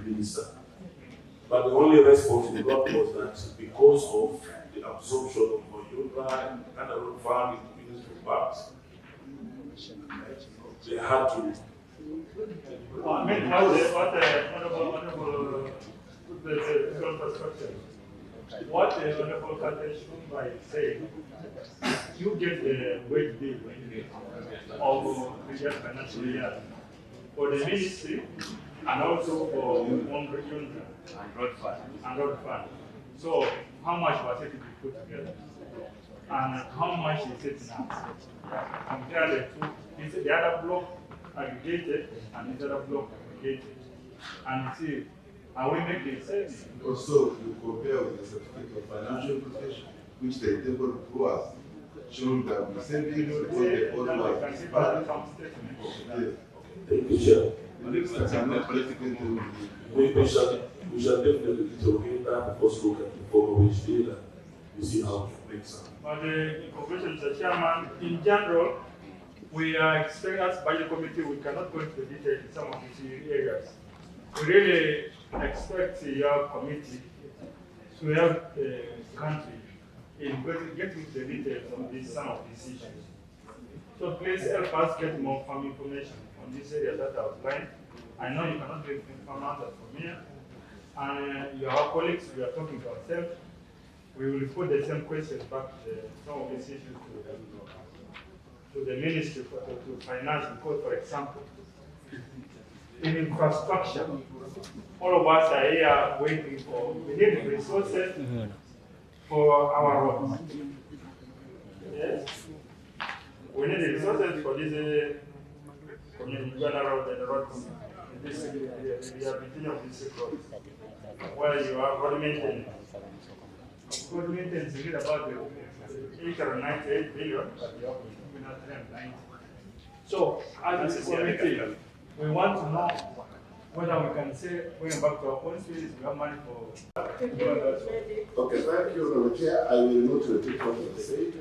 minister. But the only response we got was that because of the absorption of Moyuba and the road fund in Ministry of Parks, they had to. I mean, what the honorable infrastructure. What the honorable country should by saying, you get the wage bill of the financial year for the ministry and also for one region and road fund. So how much was it to be put together? And how much is it now? Compare the two. Is the other block aggregated and the other block aggregated? And see, are we making sense? Also, you compare with the certificate of financial protection, which the table to us, showing that the savings because the cost was expanded. Thank you, Chair. We shall definitely interrogate that, first look at the former wage bill and see how to make some. But in conclusion, Mr. Chairman, in general, we are expecting as budget committee, we cannot go into the detail in some of these areas. We really expect your committee to help the country in getting the details on some of these issues. So please help us get more farm information on this area that I outlined. I know you cannot get farm answers from here. And your colleagues, we are talking to ourselves. We will put the same questions back to some of these issues to the Ministry to Finance, because, for example, in infrastructure, all of us are here waiting for, we need resources for our roads. Yes? We need resources for this community, road and the road community, the ability of this road. Where you are road maintenance. Road maintenance is about 898 billion, but you have 390. So, as a committee, we want to know whether we can say, going back to our own space, we have money for. Okay, thank you, Honorable Chair. I will not repeat what you said.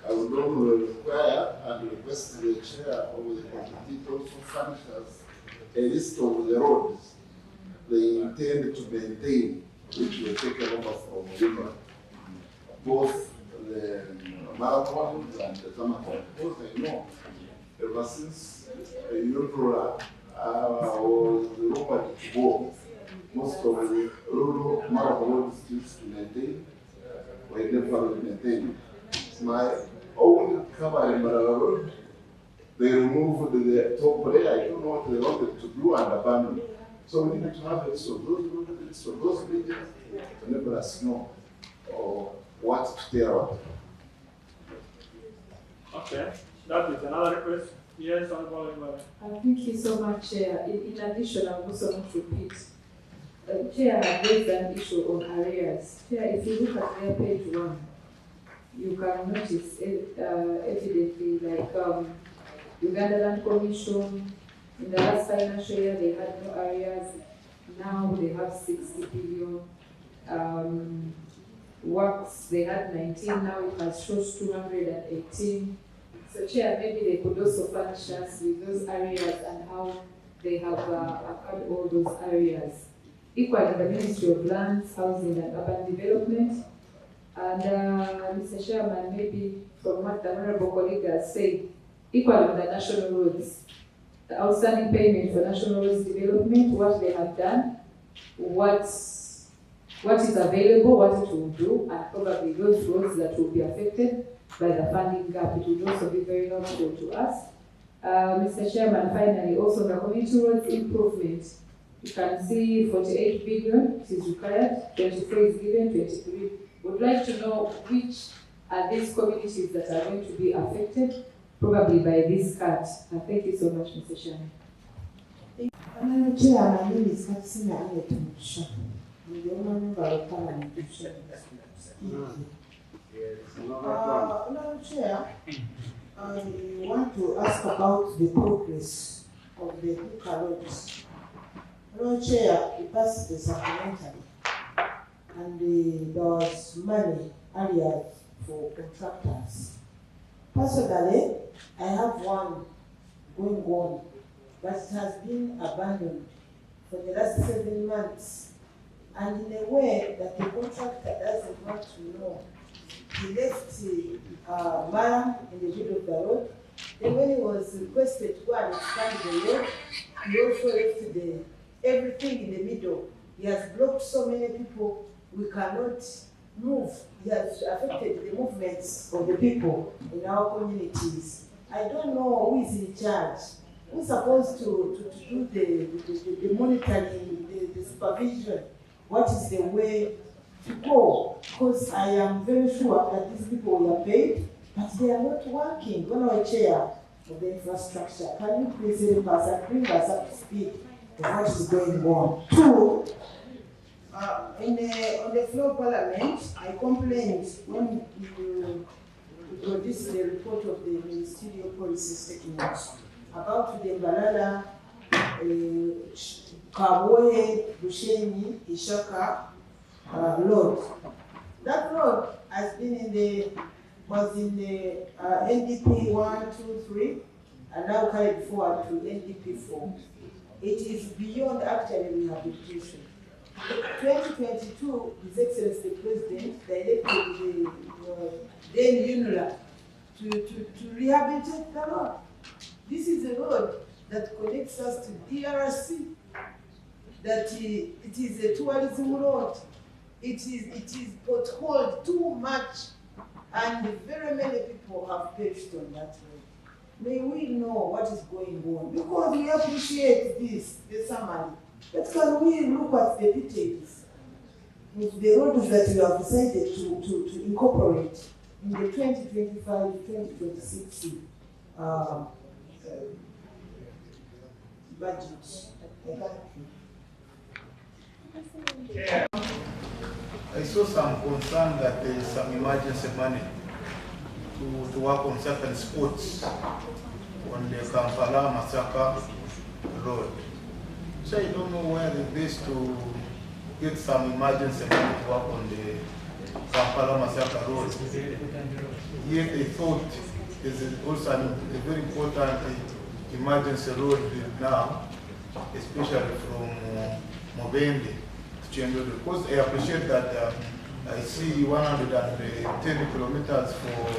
I will normally require and request the Chair of the committee to also furnish us a list of the roads they intend to maintain, which will take over from Juma. Both the marathons and the Tamako. Both I know, ever since Yudrula was rumored to go, most of the rural marathon roads to maintain were never maintained. My own cover in Marala Road, they removed the top layer. I don't know what they wanted to do and abandon. So we need to have a list of those roads, of those regions, to let us know or what to tear out. Okay, that is another request. Yes, Honorable. Thank you so much, Chair. In addition, I also want to repeat. Chair has raised an issue on arrears. Chair, if you look at their page 1, you can notice evidently like Uganda Land Commission, in the last financial year they had no arrears, now they have 60 billion. Works, they had 19, now it has shows 218. So Chair, maybe they could also furnish us with those areas and how they have acquired all those areas. Equally, the Ministry of Lands, Housing and Urban Development. And Mr. Chairman, maybe from what the Honorable colleague has said, equally with the national roads, the outstanding payment for national roads development, what they have done, what is available, what it will do, and probably those roads that will be affected by the funding gap. It will also be very helpful to us. Mr. Chairman, finally, also the community roads improvement. You can see 48 billion is required, 24 is given, 23. Would like to know which are these communities that are going to be affected, probably by this cut. Thank you so much, Mr. Chairman. Chair, my name is Katsina Ayetumusha. I'm the owner of Parliament. Chair, I want to ask about the progress of the Buka roads. Chair, we passed the supplementary and there was money earlier for contractors. Personally, I have one going on, but it has been abandoned for the last 7 months. And in a way that the contractor doesn't want to know. He left Mara in the middle of the road. Then when he was requested to go and expand the road, he also left everything in the middle. He has blocked so many people, we cannot move. He has affected the movements of the people in our communities. I don't know who is in charge. Who's supposed to do the monitoring, the supervision? What is the way to go? Because I am very sure that these people were paid, but they are not working. When I chair of the infrastructure, can you please help us and bring us up to speed of what is going on? Two, on the floor of Parliament, I complained when you produced the report of the ministerial policy statement about the Mbalala, Kaboye, Bushenyi, Ishaka road. That road has been was in the NDP 1, 2, 3, and now carried forward to NDP 4. It is beyond actually rehabilitation. 2022, His Excellency the President directed then UNRA to rehabilitate the road. This is a road that connects us to DRC, that it is a tourism road. It is potholed too much, and very many people have perished on that road. May we know what is going on, because we appreciate this, the summary. But can we look at the details of the roads that we have decided to incorporate in the 2025-2026 budget? I saw some concern that there is some emergency money to work on certain spots on the Kampala-Masaka road. So I don't know where it is to get some emergency money to work on the Kampala-Masaka road. Yet I thought there's also a very important emergency road now, especially from Mubende to Chendodo. Because I appreciate that I see 110 kilometers for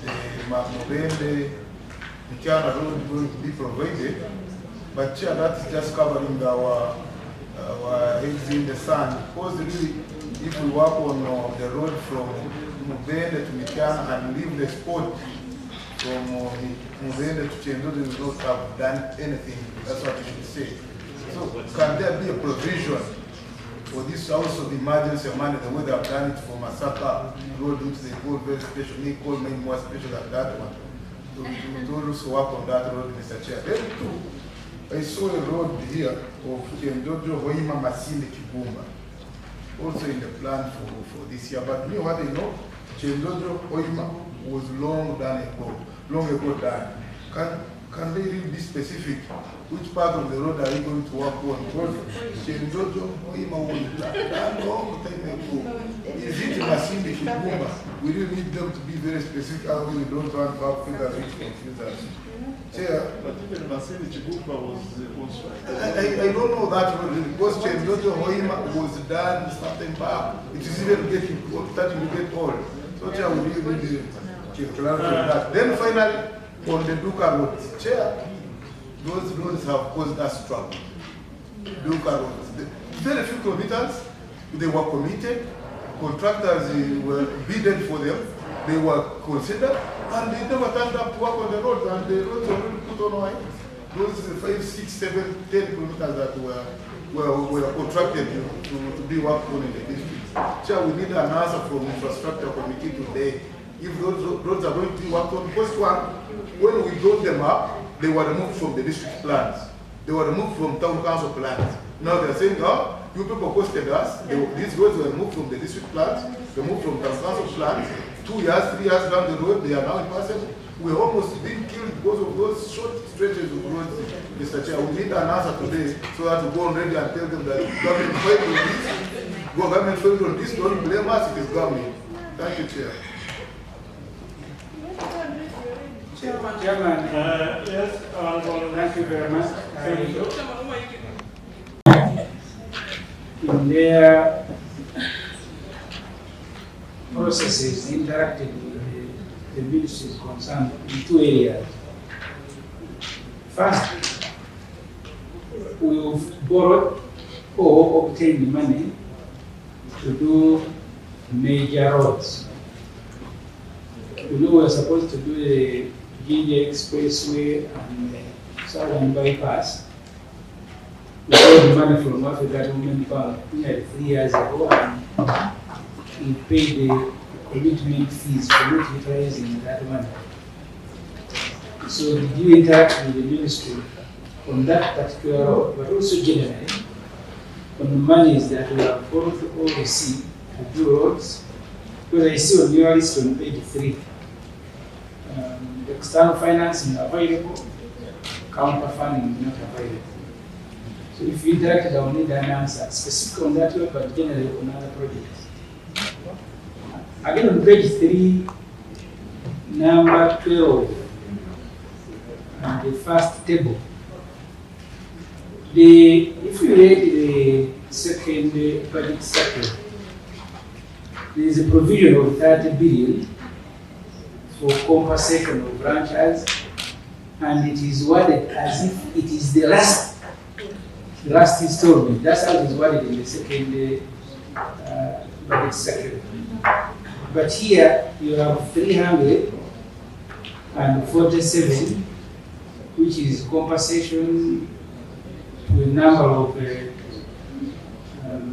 the Mubende Mchana road going to be provided, but that's just covering our eggs in the sand. Because really, if we work on the road from Mubende to Mchana and leave the spot from Mubende to Chendodo, we will not have done anything. That's what you should say. So can there be a provision for this house of emergency money, the way they have done it for Masaka road, which they call very special, they call maybe more special than that one. So we will also work on that road, Mr. Chair. Then too, I saw a road here of Chendodo, Hoima, Masindi, Kibumba, also in the plan for this year. But me, what I know, Chendodo, Hoima was long ago done. Can they really be specific? Which part of the road are you going to work on? Chendodo, Hoima was done long time ago. Is it Masindi, Kibumba? We really need them to be very specific, how we don't want to have figures which confuse us. Chair, But even Masindi Chibumba was also. I don't know that road because Chendodo, Hoima was done something back. It is even starting to get old. So Chair, we really need to clarify that. Then finally, on the Duka road, Chair, those roads have caused us trouble. Duka roads, very few kilometers, they were committed, contractors were bidded for them, they were considered, and they never turned up to work on the road, and the roads were really put on white. Those 5, 6, 7, 10 kilometers that were contracted to be worked on in the district. Chair, we need an answer from infrastructure committee today. If those roads are going to be worked on, first one, when we brought them up, they were removed from the district plans. They were removed from town council plans. Now they're saying, oh, you people costed us. These roads were removed from the district plans, removed from town council plans. 2 years, 3 years down the road, they are now impassable. We're almost being killed because of those short stretches of roads, Mr. Chair. We need an answer today so that we go on ready and tell them that government failed on this, government failed on this, don't blame us, it is government. Thank you, Chair. Chairman, yes, Thank you very much. in their processes interacted with the ministries concerned in two areas. First, we've borrowed or obtained money to do major roads. We know we're supposed to do the Jinja Expressway and the Southern Bypass. We borrowed money from Africa Development Bank nearly 3 years ago, and we paid the commitment fees for not utilizing that money. So did you interact with the ministry on that particular road, but also generally on the monies that we have borrowed or received to do roads? Because I see on your list on page 3, external financing available, counter funding not available. So if you interacted, I will need an answer specific on that way, but generally on other projects. Again, on page 3, number 12, and the first table. If you read the second budget cycle, there is a provision of 30 billion for compensation of branches, and it is worded as if it is the last installment. That's how it is worded in the second budget cycle. But here you have 347, which is compensation to a number of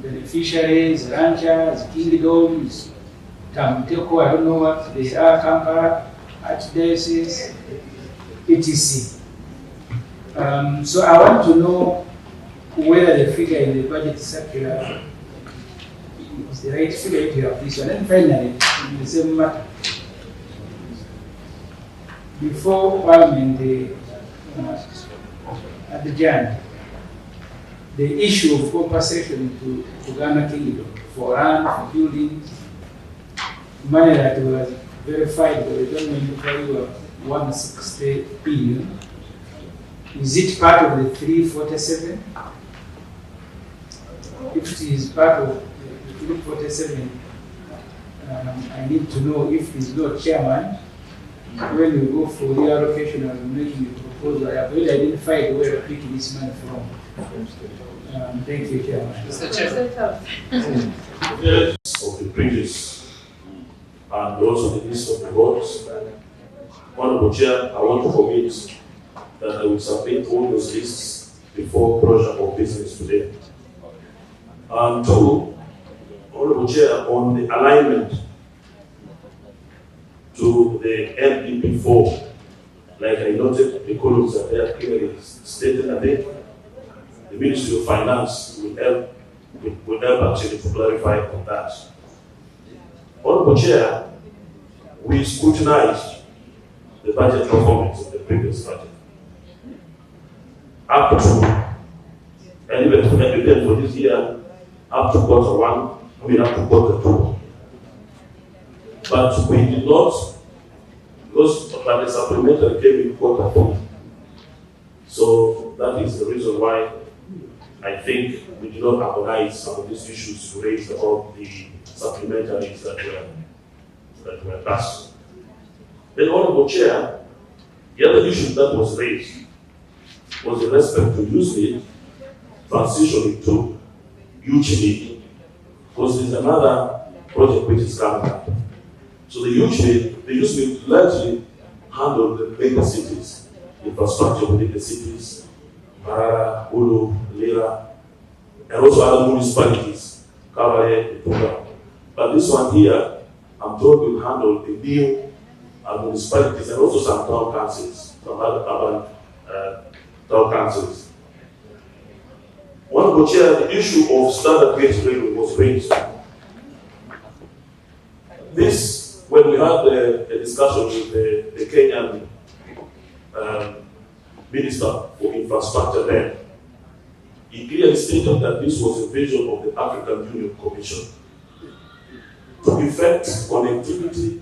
beneficiaries, ranchers, kingdoms, Tamteko, I don't know what they are, Kampala, Archdiocese, etc. So I want to know whether the figure in the budget circular is the right figure if you have this one. And finally, in the same matter, before Parliament at the Jan, the issue of compensation to Ghana Kingdom for land, for buildings, money that was verified by the government value of 160 billion. Is it part of the 347? If it is part of the 347, I need to know if there is no chairman. When we go for reallocation, I will making a proposal. I have already identified where to pick this money from. Thank you, Chairman. Mr. Chair. Of the bridges and also the list of the roads. Honorable Chair, I want to commit that I will submit all those lists before closure of business today. And two, Honorable Chair, on the alignment to the NDP4, like I noted, the columns are there clearly stated. I think the Ministry of Finance will help actually to clarify on that. Honorable Chair, we scrutinized the budget performance of the previous budget. Up to, and even for this year, up to Q1, I mean up to Q2. But we did not, because the supplementary came in Q4. So that is the reason why I think we did not harmonize some of these issues raised about the supplementaries that were passed. Then, Honorable Chair, the other issue that was raised was in respect to USNID transitioning to UCHNID, because there's another project which is coming up. So the USNID largely handle the bigger cities, infrastructure within the cities, Marara, Ulu, Lira, and also other municipalities, Kabale, Itunga. But this one here, I'm told will handle the new municipalities and also some town councils, some other urban town councils. Honorable Chair, the issue of standard gauge railway was raised. This, when we had a discussion with the Kenyan Minister for Infrastructure then, he clearly stated that this was a vision of the African Union Commission to effect connectivity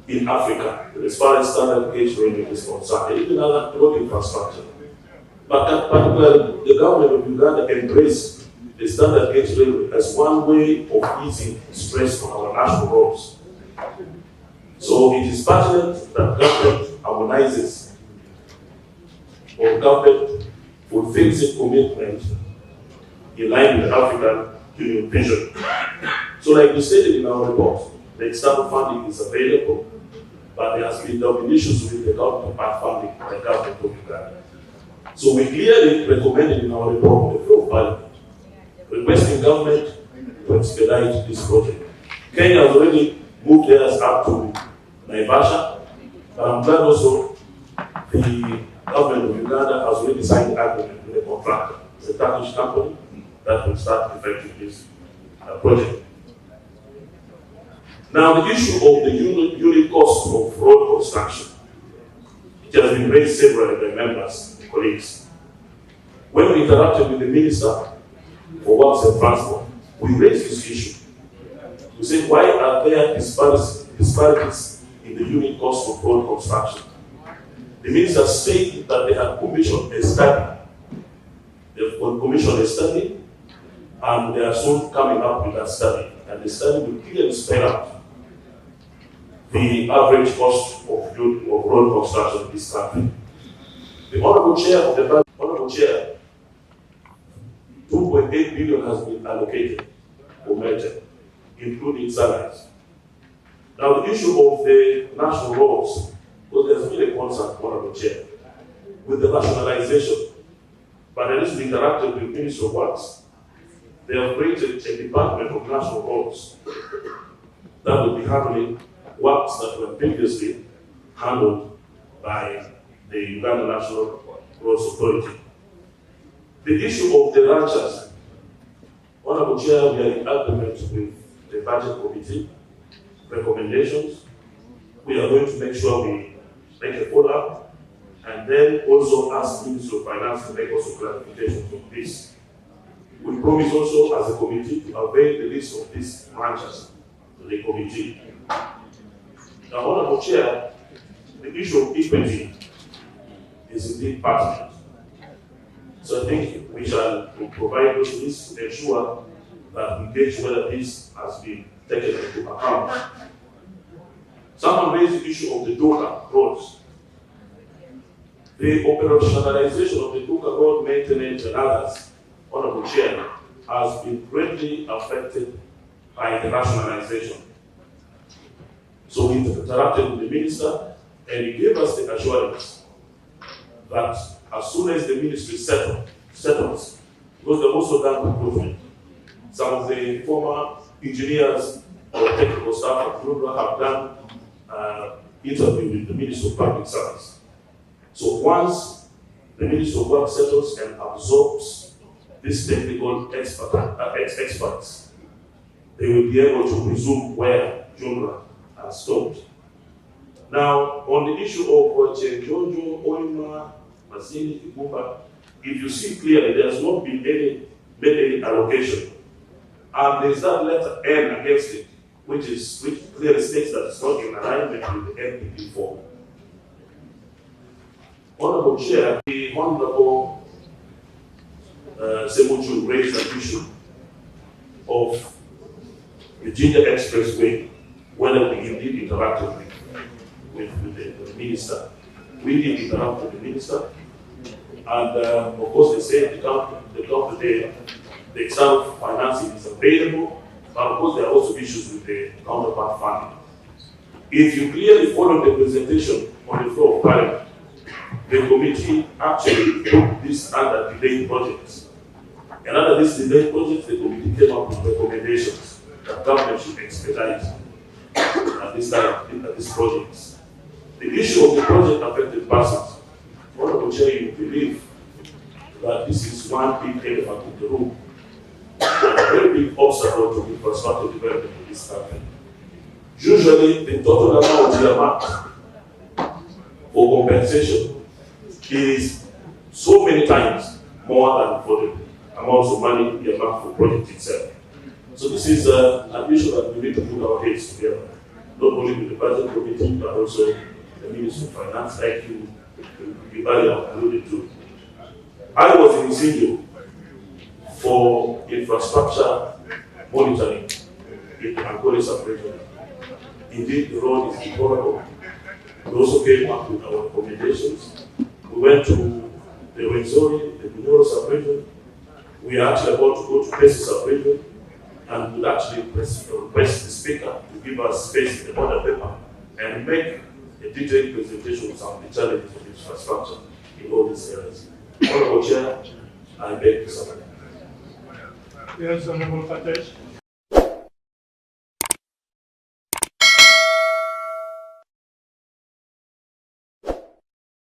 in Africa as far as standard gauge railway is concerned, and even other road infrastructure. But particularly, the government of Uganda embraced the standard gauge railway as one way of easing stress on our national roads. So it is pertinent that government harmonizes or government fulfills its commitment in line with the African Union vision. So like we stated in our report, the external funding is available, but there has been issues with the counterpart funding by the government of Uganda. So we clearly recommended in our report on the floor of parliament, requesting government to expedite this project. Kenya has already moved theirs up to Naivasha, but I'm glad also the government of Uganda has already signed an agreement with the contractor. It's a Turkish company that will start effecting this project. Now, the issue of the unit cost of road construction, it has been raised several by members and colleagues. When we interacted with the Minister for Works and Transport, we raised this issue. We said, why are there disparities in the unit cost of road construction? The Minister said that they have commissioned a study. They've commissioned a study, and they are soon coming up with that study. And the study will clearly spell out the average cost of road construction in this country. The Honorable Chair of the Budget, Honorable Chair, 2.8 billion has been allocated for merger, including salaries. Now the issue of the national roads, because there's been a concern, Honorable Chair, with the nationalization. But I just interacted with the Ministry of Works. They have created a department of national roads that will be handling works that were previously handled by the Uganda National Roads Authority. The issue of the ranchers, Honorable Chair, we are in agreement with the Budget Committee recommendations. We are going to make sure we make a follow-up and then also ask Ministry of Finance to make also clarifications on this. We promise also as a committee to avail the list of these ranchers to the committee. Now, Honorable Chair, the issue of equity is indeed pertinent. So I think we shall provide those lists to ensure that we gauge whether this has been taken into account. Someone raised the issue of the Doka roads. The operationalization of the Doka road maintenance and others, Honorable Chair, has been greatly affected by the rationalization. So we interacted with the Minister and he gave us the assurance that as soon as the ministry settles, because they've also done recruitment. Some of the former engineers or technical staff at Global have done interview with the Ministry of Public Service. So once the Ministry of Work settles and absorbs these technical experts, they will be able to resume where Jumra has stopped. Now, on the issue of Chenjonjo, Oima, Masini, Kibumba, if you see clearly, there has not been any allocation. And there's that letter N against it, which clearly states that it's not in alignment with the NPP form. Honorable Chair, the Honorable Semuchu raised an issue of the Ginger Expressway, whether we indeed interacted with the minister. We did interact with the minister, and of course they said the external financing is available, but of course there are also issues with the counterpart funding. If you clearly follow the presentation on the floor of Parliament, the committee actually put this under delayed projects. And under this delayed projects, the committee came up with recommendations that government should expedite at these projects. The issue of the project affected persons, Honorable Chair, you believe that this is one big elephant in the room and a very big obstacle to infrastructure development in this country. Usually, the total amount earmarked for compensation is so many times more than for the amounts of money earmarked for the project itself. So this is an issue that we need to put our heads together, not only with the budget committee, but also the Ministry of Finance, like you earlier alluded to. I was in Isinjo for infrastructure monitoring in Ankole sub-region. Indeed, the road is deplorable. We also came up with our recommendations. We went to the Rwenzori, the Bunyoro sub-region. We are actually about to go to Pesi sub-region, and we'll actually request the speaker to give us space in the order paper and make a detailed presentation of some of the challenges of infrastructure in all these areas. Honorable Chair, I beg to submit. Yes, Honorable Fatesh.